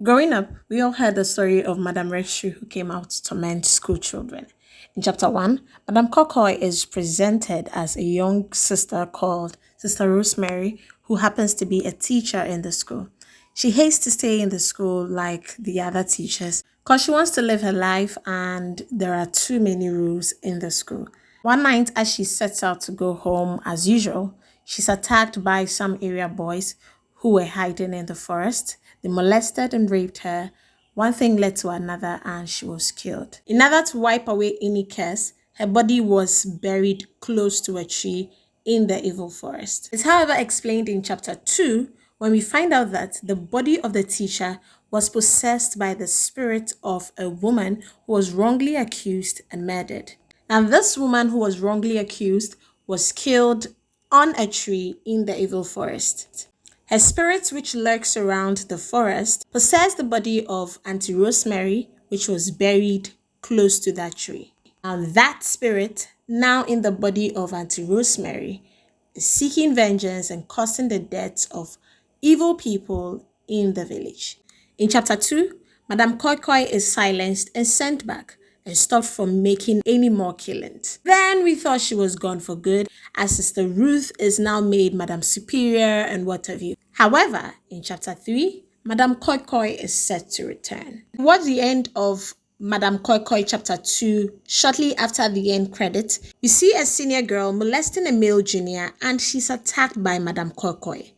Growing up, we all heard the story of Madam Reshu who came out to torment school children. In chapter 1, Madam Koikoi is presented as a young sister called Sister Rosemary, who happens to be a teacher in the school. She hates to stay in the school like the other teachers because she wants to live her life and there are too many rules in the school. One night, as she sets out to go home as usual, she's attacked by some area boys who were hiding in the forest. They molested and raped her. One thing led to another, and she was killed. In order to wipe away any curse, her body was buried close to a tree in the evil forest. It's however explained in chapter 2 when we find out that the body of the teacher was possessed by the spirit of a woman who was wrongly accused and murdered. And this woman who was wrongly accused was killed on a tree in the evil forest. Her spirit, which lurks around the forest, possessed the body of Auntie Rosemary, which was buried close to that tree. And that spirit, now in the body of Auntie Rosemary, is seeking vengeance and causing the deaths of evil people in the village. In chapter 2, Madam Koikoi is silenced and sent back and stopped from making any more killings. Then we thought she was gone for good, as Sister Ruth is now made Madam Superior and what have you. However, in chapter 3, Madam Koikoi is set to return. Towards the end of Madam Koikoi Chapter 2, shortly after the end credits, we see a senior girl molesting a male junior and she's attacked by Madam Koikoi.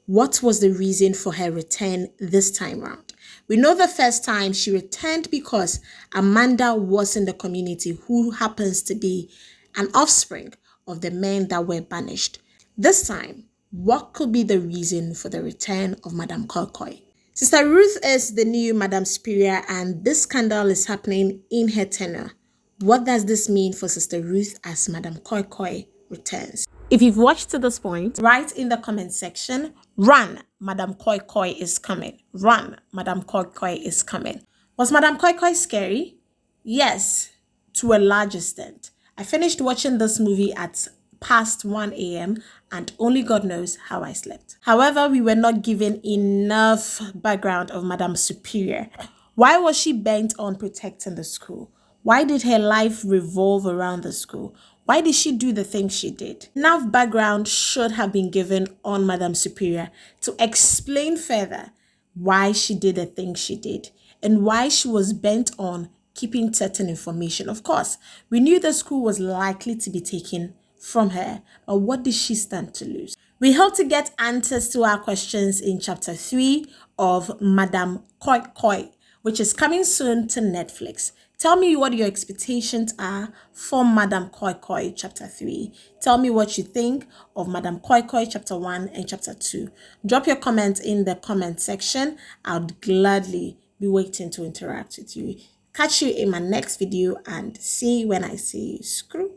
What was the reason for her return this time round? We know the first time she returned because Amanda was in the community who happens to be an offspring of the men that were banished. This time, what could be the reason for the return of Madam Koikoi? Sister Ruth is the new Madam Superior and this scandal is happening in her tenure. What does this mean for Sister Ruth as Madam Koikoi returns? If you've watched to this point, write in the comment section, run, Madam Koikoi is coming. Run, Madam Koikoi is coming. Was Madam Koikoi scary? Yes, to a large extent. I finished watching this movie at past 1 a.m. and only God knows how I slept. However, we were not given enough background of Madam Superior. Why was she bent on protecting the school? Why did her life revolve around the school? Why did she do the things she did? Enough background should have been given on Madam Superior to explain further why she did the things she did and why she was bent on keeping certain information. Of course, we knew the school was likely to be taken from her, but what did she stand to lose? We hope to get answers to our questions in chapter 3 of Madam Koikoi, which is coming soon to Netflix. Tell me what your expectations are for Madam Koikoi Chapter 3. Tell me what you think of Madam Koikoi Chapter 1 and Chapter 2. Drop your comments in the comment section. I'd gladly be waiting to interact with you. Catch you in my next video and see you when I see you. Screw.